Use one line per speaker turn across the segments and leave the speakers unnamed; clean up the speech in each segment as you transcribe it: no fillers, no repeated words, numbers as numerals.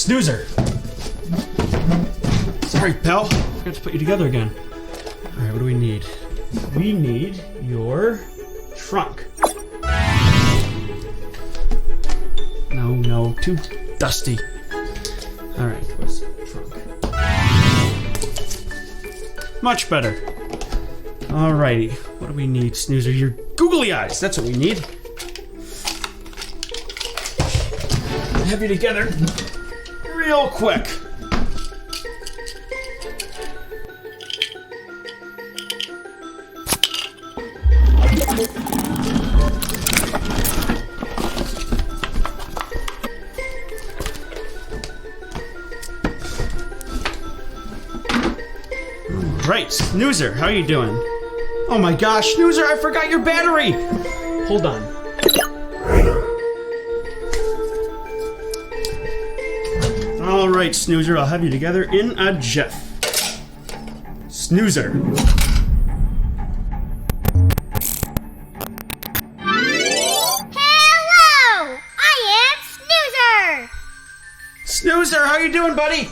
Snoozer! Sorry, pal. Forgot to put you together again. Alright, what do we need? We need your trunk. No, too dusty. Alright, what's the trunk? Much better. Alrighty, what do we need, Snoozer? Your googly eyes, that's what we need. Have you together real quick. Right, Snoozer, how are you doing? Oh my gosh, Snoozer, I forgot your battery! Hold on. Alright, Snoozer, I'll have you together in a jiff. Snoozer.
Hello! I am Snoozer!
Snoozer, how you doing, buddy?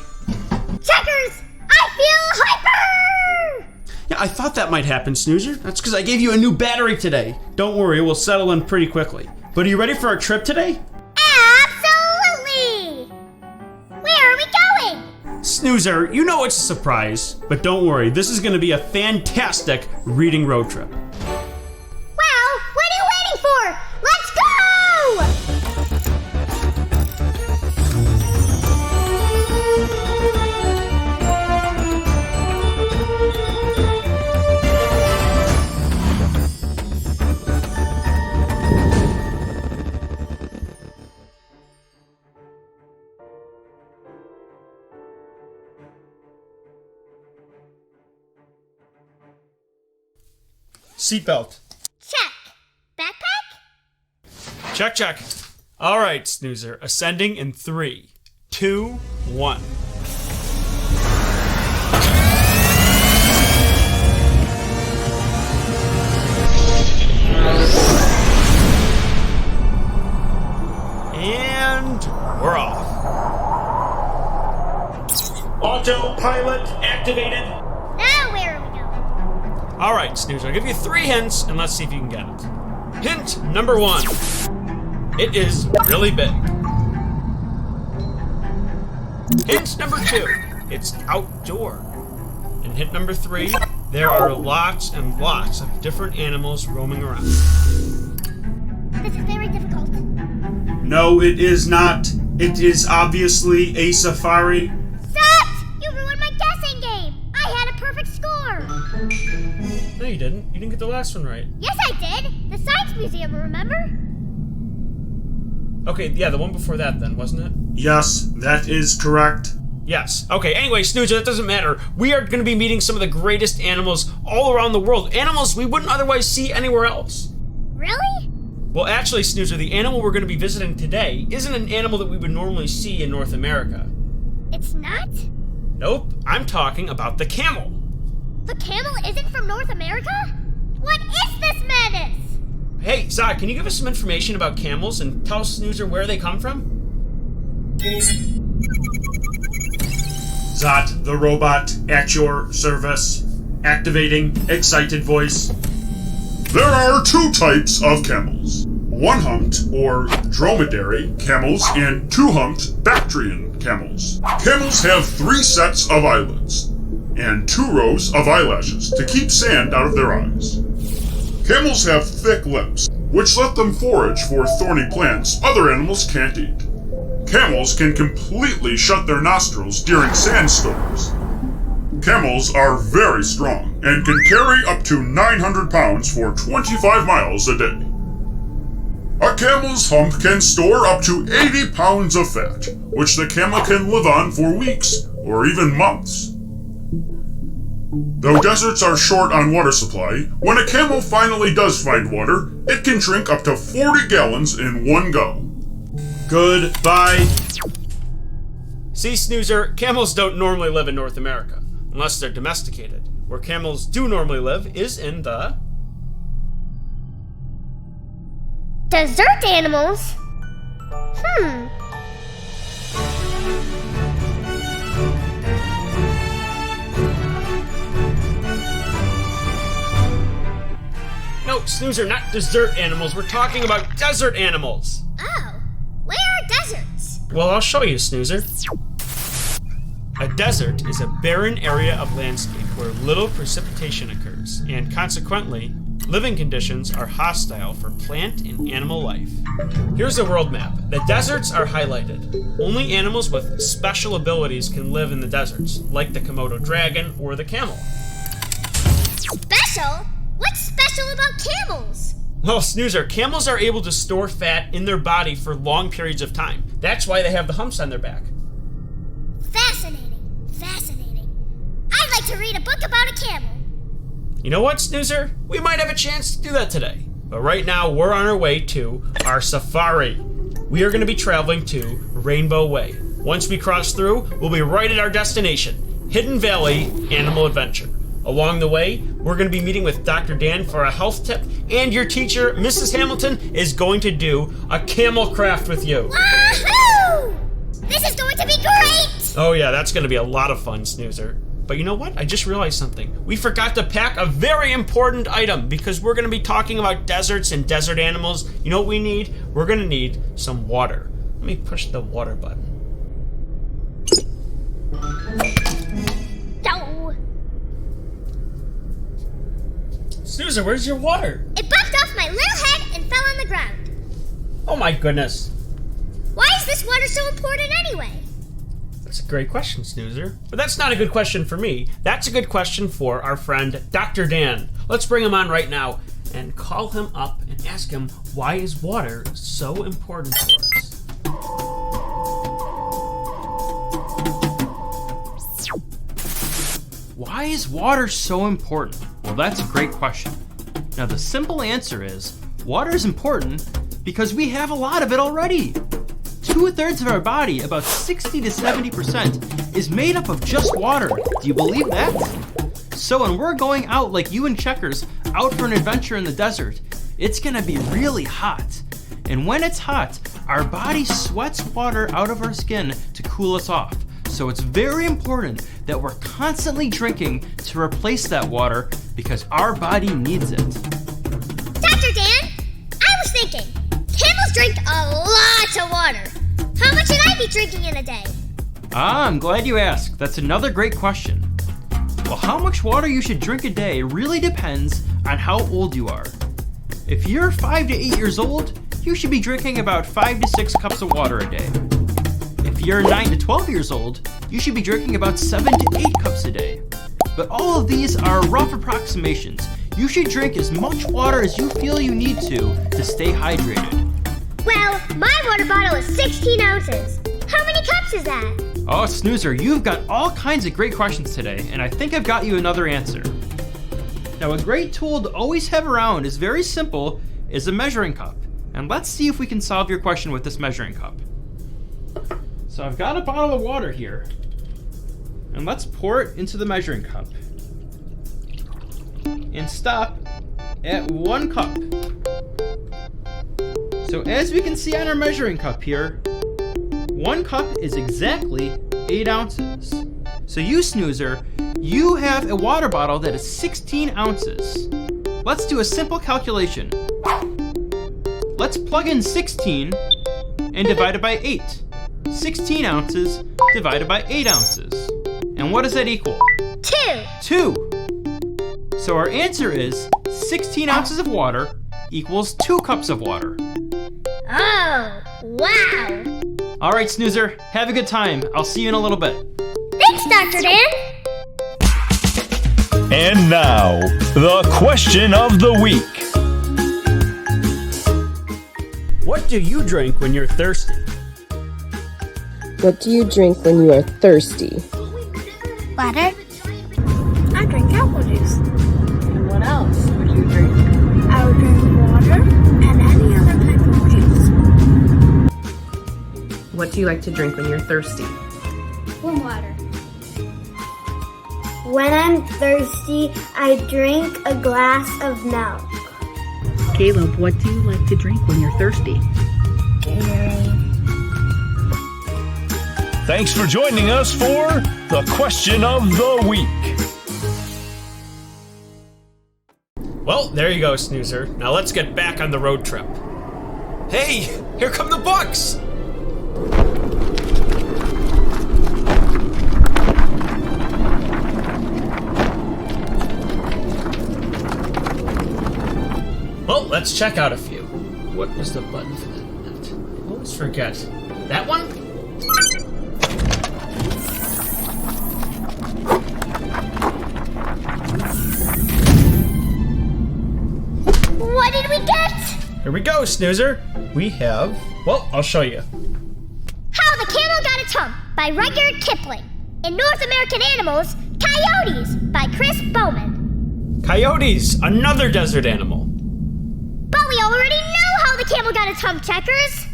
Checkers! I feel hyper!
Yeah, I thought that might happen, Snoozer. That's because I gave you a new battery today. Don't worry, we'll settle in pretty quickly. But are you ready for our trip today?
Absolutely! Where are we going?
Snoozer, you know it's a surprise. But don't worry, this is going to be a fantastic reading road trip.
Well, what are you waiting for? Let's go!
Seatbelt.
Check. Backpack?
Check. All right, Snoozer. Ascending in 3, 2, 1. And we're off. Autopilot activated.
Now where are we going?
All right, Snoozer, I'll give you 3 hints, and let's see if you can get it. Hint number 1. It is really big. Hint number 2. It's outdoor. And hint number 3. There are lots and lots of different animals roaming around.
This is very difficult.
No, it is not. It is obviously a safari.
Stop! You ruined my guessing game! I had a perfect score!
No, you didn't. You didn't get the last one right.
Yes, I did! The Science Museum, remember?
Okay, yeah, the one before that then, wasn't it?
Yes, that is correct.
Yes. Okay, anyway, Snoozer, that doesn't matter. We are going to be meeting some of the greatest animals all around the world. Animals we wouldn't otherwise see anywhere else.
Really?
Well, actually, Snoozer, the animal we're going to be visiting today isn't an animal that we would normally see in North America.
It's not?
Nope, I'm talking about the camel.
The camel isn't from North America? What is this madness?
Hey, Zod, can you give us some information about camels and tell Snoozer where they come from?
Zot, the robot, at your service. Activating excited voice. There are 2 types of camels. 1-humped, or dromedary, camels and 2-humped Bactrian camels. Camels have 3 sets of eyelids and 2 rows of eyelashes to keep sand out of their eyes. Camels have thick lips, which let them forage for thorny plants other animals can't eat. Camels can completely shut their nostrils during sandstorms. Camels are very strong and can carry up to 900 pounds for 25 miles a day. A camel's hump can store up to 80 pounds of fat, which the camel can live on for weeks or even months. Though deserts are short on water supply, when a camel finally does find water, it can drink up to 40 gallons in one go.
Goodbye. See, Snoozer, camels don't normally live in North America, unless they're domesticated. Where camels do normally live is in the...
Desert animals?
Snoozer, not dessert animals. We're talking about desert animals.
Oh, where are deserts?
Well, I'll show you, Snoozer. A desert is a barren area of landscape where little precipitation occurs, and consequently, living conditions are hostile for plant and animal life. Here's a world map. The deserts are highlighted. Only animals with special abilities can live in the deserts, like the Komodo dragon or the camel.
Special? What's special about camels?
Well, Snoozer, camels are able to store fat in their body for long periods of time. That's why they have the humps on their back.
Fascinating. I'd like to read a book about a camel.
You know what, Snoozer? We might have a chance to do that today. But right now, we're on our way to our safari. We are going to be traveling to Rainbow Way. Once we cross through, we'll be right at our destination, Hidden Valley Animal Adventure. Along the way, we're going to be meeting with Dr. Dan for a health tip, and your teacher, Mrs. Hamilton, is going to do a Camelcraft with you.
Wahoo! This is going to be great!
Oh yeah, that's going to be a lot of fun, Snoozer. But you know what? I just realized something. We forgot to pack a very important item because we're going to be talking about deserts and desert animals. You know what we need? We're going to need some water. Let me push the water button.
No.
Snoozer, where's your water?
It bumped off my little head and fell on the ground.
Oh my goodness.
Why is this water so important anyway?
That's a great question, Snoozer. But that's not a good question for me. That's a good question for our friend, Dr. Dan. Let's bring him on right now and call him up and ask him why is water so important for us.
Why is water so important? Well, that's a great question. Now, the simple answer is water is important because we have a lot of it already. 2/3 of our body, about 60 to 70%, is made up of just water. Do you believe that? So when we're going out like you and Checkers, out for an adventure in the desert, it's gonna be really hot. And when it's hot, our body sweats water out of our skin to cool us off. So it's very important that we're constantly drinking to replace that water because our body needs it.
Dr. Dan, I was thinking, camels drink a lot of water. How much should I be drinking in a day?
I'm glad you asked. That's another great question. Well, how much water you should drink a day really depends on how old you are. If you're 5 to 8 years old, you should be drinking about 5 to 6 cups of water a day. If you're 9 to 12 years old, you should be drinking about 7 to 8 cups a day. But all of these are rough approximations. You should drink as much water as you feel you need to stay hydrated.
Well, my water bottle is 16 ounces. How many cups is that?
Oh, Snoozer, you've got all kinds of great questions today, and I think I've got you another answer. Now, a great tool to always have around is very simple, is a measuring cup. And let's see if we can solve your question with this measuring cup. So I've got a bottle of water here, and let's pour it into the measuring cup. And stop at 1 cup. So as we can see on our measuring cup here, 1 cup is exactly 8 ounces. So you, Snoozer, you have a water bottle that is 16 ounces. Let's do a simple calculation. Let's plug in 16 and divide it by 8. 16 ounces divided by 8 ounces. And what does that equal?
2.
2. So our answer is 16 ounces of water equals 2 cups of water.
Oh, wow.
All right, Snoozer, have a good time. I'll see you in a little bit.
Thanks, Dr. Dan.
And now, the question of the week.
What do you drink when you're thirsty?
What do you drink when you are thirsty?
Water. I drink apple juice.
And what else would you drink?
I would drink water and any other type of juice.
What do you like to drink when you're thirsty?
Warm water. When I'm thirsty, I drink a glass of milk.
Caleb, what do you like to drink when you're thirsty?
Gatorade.
Thanks for joining us for the question of the week.
Well, there you go, Snoozer. Now let's get back on the road trip. Hey, here come the books! Well, let's check out a few. What was the button for that? I always forget. That one?
What did we get?
Here we go, Snoozer. We have... Well, I'll show you.
How the Camel Got Its Hump by Rudyard Kipling. In North American Animals, Coyotes by Chris Bowman.
Coyotes, another desert animal.
But we already know how the camel got its hump, Checkers.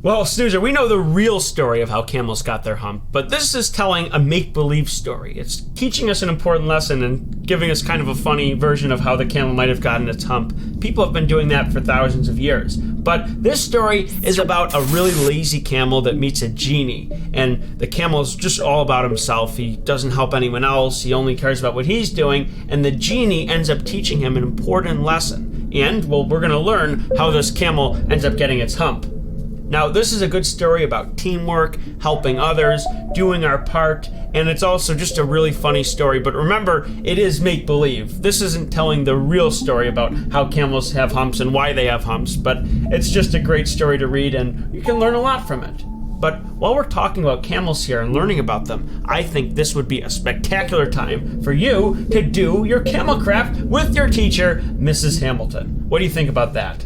Well, Snoozer, we know the real story of how camels got their hump, but this is telling a make-believe story. It's teaching us an important lesson and giving us kind of a funny version of how the camel might have gotten its hump. People have been doing that for thousands of years. But this story is about a really lazy camel that meets a genie, and the camel is just all about himself. He doesn't help anyone else, he only cares about what he's doing, and the genie ends up teaching him an important lesson. And, well, we're gonna learn how this camel ends up getting its hump. Now, this is a good story about teamwork, helping others, doing our part, and it's also just a really funny story. But remember, it is make-believe. This isn't telling the real story about how camels have humps and why they have humps, but it's just a great story to read, and you can learn a lot from it. But while we're talking about camels here and learning about them, I think this would be a spectacular time for you to do your Camelcraft with your teacher, Mrs. Hamilton. What do you think about that?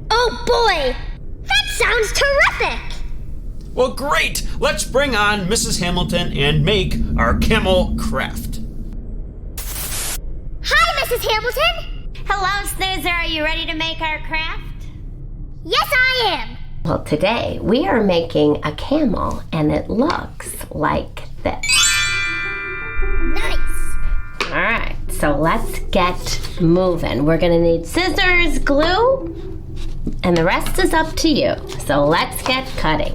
Oh boy! That sounds terrific!
Well, great! Let's bring on Mrs. Hamilton and make our Camelcraft.
Hi, Mrs. Hamilton!
Hello, Snoozer. Are you ready to make our craft?
Yes, I am!
Well, today we are making a camel, and it looks like this.
Nice!
Alright, so let's get moving. We're gonna need scissors, glue, and the rest is up to you. So let's get cutting.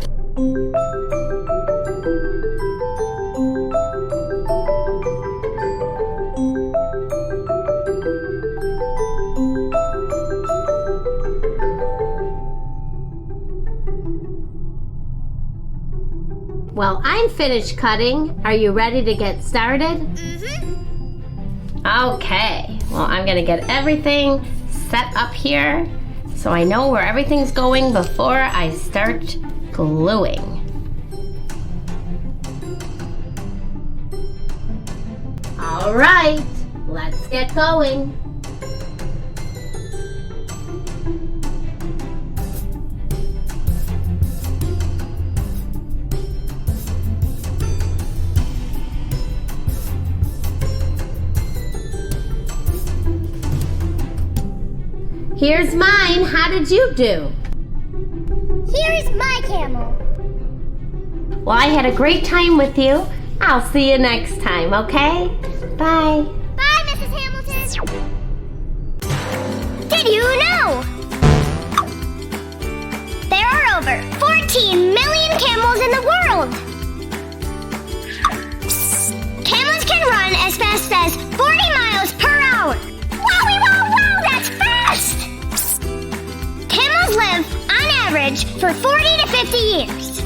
Well, I'm finished cutting. Are you ready to get started?
Mm-hmm.
Okay, well, I'm gonna get everything set up here so I know where everything's going before I start gluing. All right, let's get going. Here's mine. How did you do?
Here's my camel.
Well, I had a great time with you. I'll see you next time, okay? Bye.
Bye, Mrs. Hamilton. Did you know? There are over 14 million camels in the world. Camels can run as fast as 40 miles per hour. Wowie, wow, wow, that's fast! Camels live, on average, for 40 to 50 years.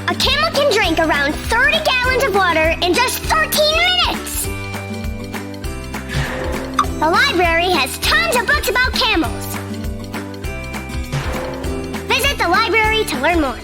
A camel can drink around 30 gallons of water in just 13 minutes. The library has tons of books about camels. Visit the library to learn more.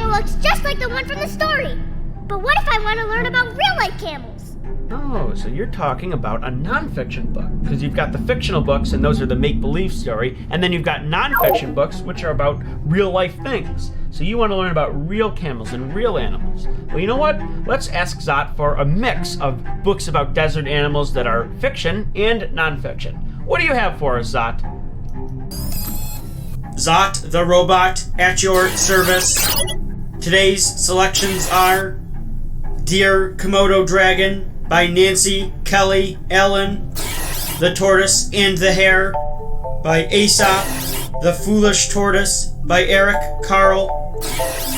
Looks just like the one from the story. But what if I want to learn about real-life camels?
Oh, so you're talking about a nonfiction book. Because you've got the fictional books, and those are the make-believe story. And then you've got nonfiction books, which are about real-life things. So you want to learn about real camels and real animals. Well, you know what? Let's ask Zot for a mix of books about desert animals that are fiction and nonfiction. What do you have for us, Zot? Zot, the robot, at your service. Today's selections are Dear Komodo Dragon by Nancy Kelly Allen, The Tortoise and the Hare by Aesop. The Foolish Tortoise by Eric Carle.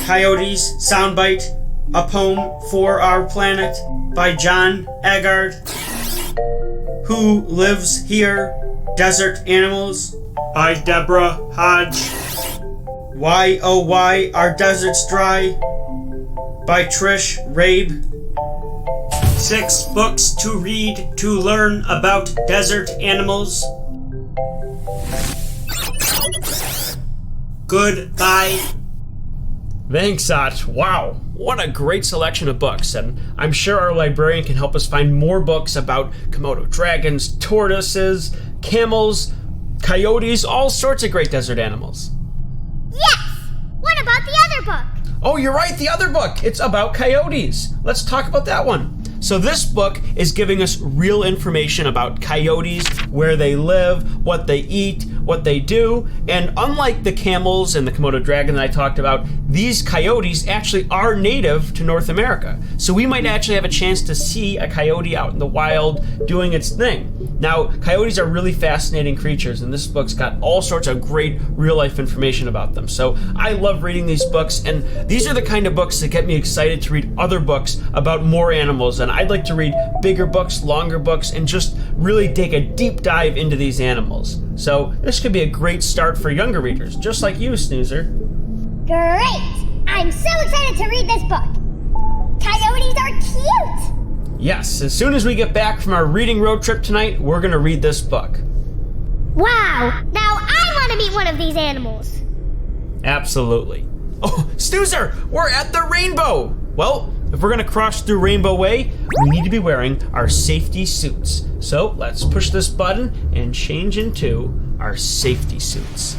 Coyotes, Soundbite, A Poem for Our Planet by John Agard. Who Lives Here? Desert Animals by Deborah Hodge. Why Oh Why Are Deserts Dry by Trish Rabe. 6 books to read to learn about desert animals. Goodbye. Thanks, Sat. Wow, what a great selection of books, and I'm sure our librarian can help us find more books about Komodo dragons, tortoises, camels, coyotes, all sorts of great desert animals.
Yes! What about the other book?
Oh, you're right, the other book. It's about coyotes. Let's talk about that one. So this book is giving us real information about coyotes, where they live, what they eat, what they do, and unlike the camels and the Komodo dragon that I talked about, these coyotes actually are native to North America. So we might actually have a chance to see a coyote out in the wild doing its thing. Now, coyotes are really fascinating creatures, and this book's got all sorts of great real-life information about them. So I love reading these books, and these are the kind of books that get me excited to read other books about more animals, and I'd like to read bigger books, longer books, and just really take a deep dive into these animals. So this could be a great start for younger readers, just like you, Snoozer.
Great! I'm so excited to read this book. Coyotes are cute!
Yes, as soon as we get back from our reading road trip tonight, we're going to read this book.
Wow! Now I want to meet one of these animals.
Absolutely. Oh, Snoozer, we're at the rainbow. Well, if we're going to cross through Rainbow Way, we need to be wearing our safety suits. So let's push this button and change into our safety suits.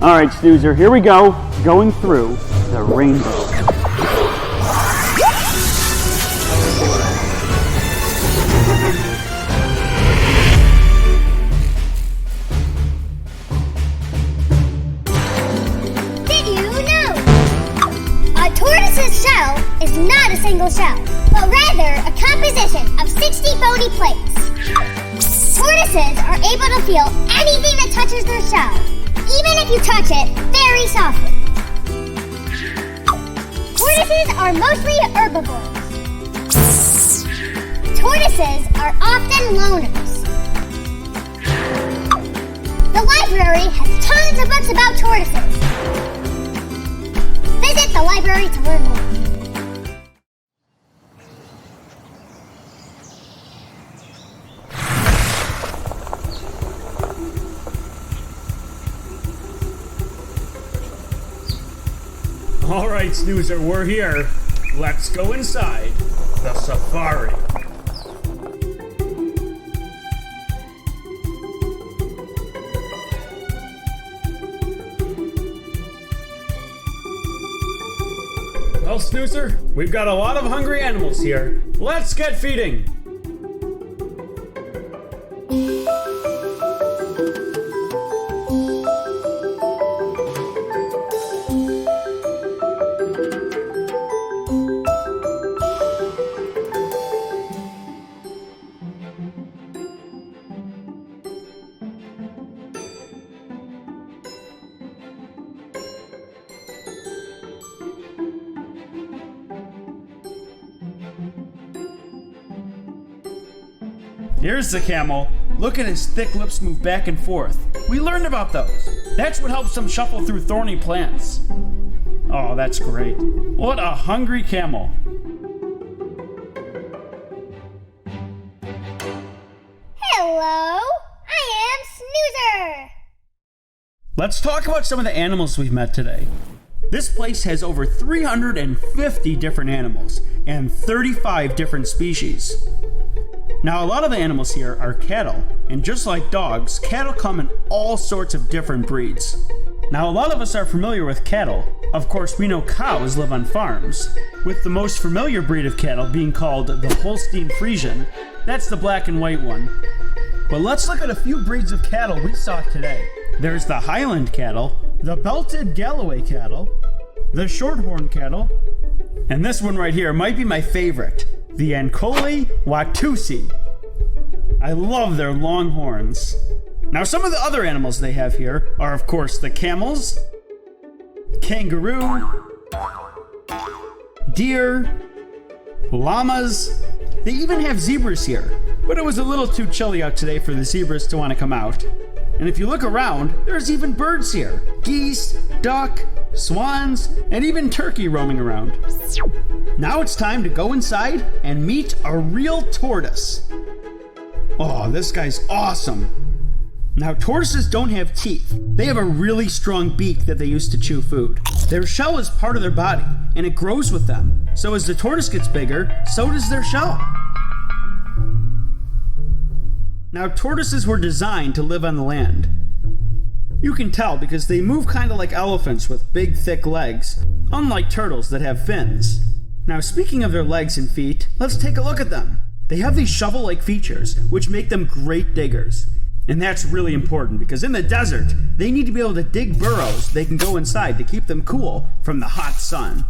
All right, Snoozer, here we go, going through the rainbow.
Tortoise's shell is not a single shell, but rather a composition of 60 bony plates. Tortoises are able to feel anything that touches their shell, even if you touch it very softly. Tortoises are mostly herbivores. Tortoises are often loners. The library has tons of books about tortoises. Visit the library to learn more.
All right, Snoozer, we're here. Let's go inside the safari. Well, Snoozer, we've got a lot of hungry animals here. Let's get feeding. Here's the camel. Look at his thick lips move back and forth. We learned about those. That's what helps them shuffle through thorny plants. Oh, that's great. What a hungry camel.
Hello, I am Snoozer.
Let's talk about some of the animals we've met today. This place has over 350 different animals and 35 different species. Now, a lot of the animals here are cattle, and just like dogs, cattle come in all sorts of different breeds. Now, a lot of us are familiar with cattle. Of course, we know cows live on farms, with the most familiar breed of cattle being called the Holstein Friesian. That's the black and white one. But let's look at a few breeds of cattle we saw today. There's the Highland cattle, the Belted Galloway cattle, the Shorthorn cattle, and this one right here might be my favorite, the Ankole Watusi. I love their long horns. Now, some of the other animals they have here are, of course, the camels, kangaroo, deer, llamas. They even have zebras here, but it was a little too chilly out today for the zebras to want to come out. And if you look around, there's even birds here. Geese, duck, swans, and even turkey roaming around. Now it's time to go inside and meet a real tortoise. Oh, this guy's awesome. Now, tortoises don't have teeth. They have a really strong beak that they use to chew food. Their shell is part of their body, and it grows with them. So as the tortoise gets bigger, so does their shell. Now, tortoises were designed to live on the land. You can tell because they move kind of like elephants with big, thick legs, unlike turtles that have fins. Now, speaking of their legs and feet, let's take a look at them. They have these shovel-like features, which make them great diggers. And that's really important because in the desert, they need to be able to dig burrows they can go inside to keep them cool from the hot sun.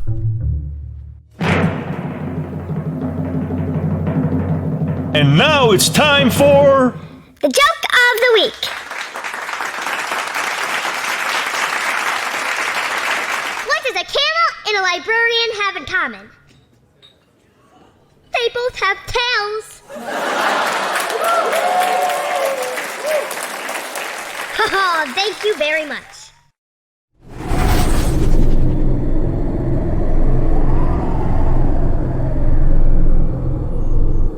And now it's time for...
The joke of the week. What does a camel and a librarian have in common? They both have tails. Oh, thank you very much.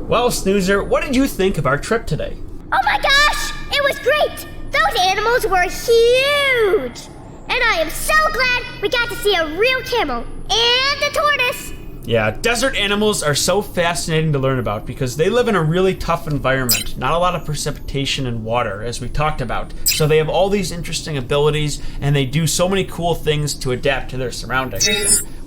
Well, Snoozer, what did you think of our trip today?
Oh my gosh, it was great. Those animals were huge. And I am so glad we got to see a real camel and a tortoise.
Yeah, desert animals are so fascinating to learn about because they live in a really tough environment. Not a lot of precipitation and water, as we talked about. So they have all these interesting abilities, and they do so many cool things to adapt to their surroundings.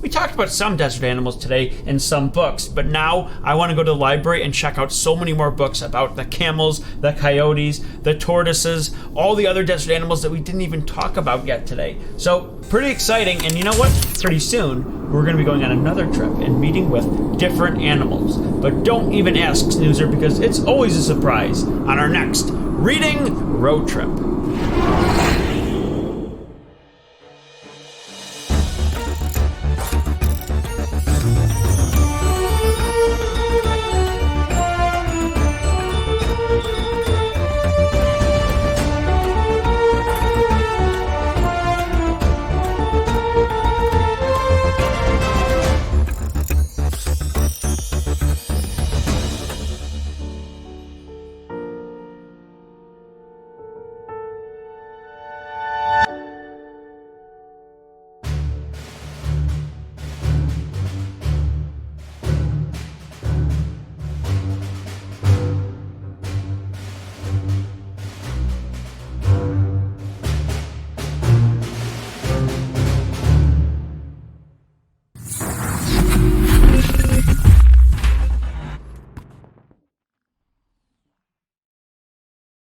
We talked about some desert animals today in some books, but now I want to go to the library and check out so many more books about the camels, the coyotes, the tortoises, all the other desert animals that we didn't even talk about yet today. So, pretty exciting, and you know what? Pretty soon, we're going to be going on another trip and meeting with different animals. But don't even ask, Snoozer, because it's always a surprise on our next Reading Road Trip.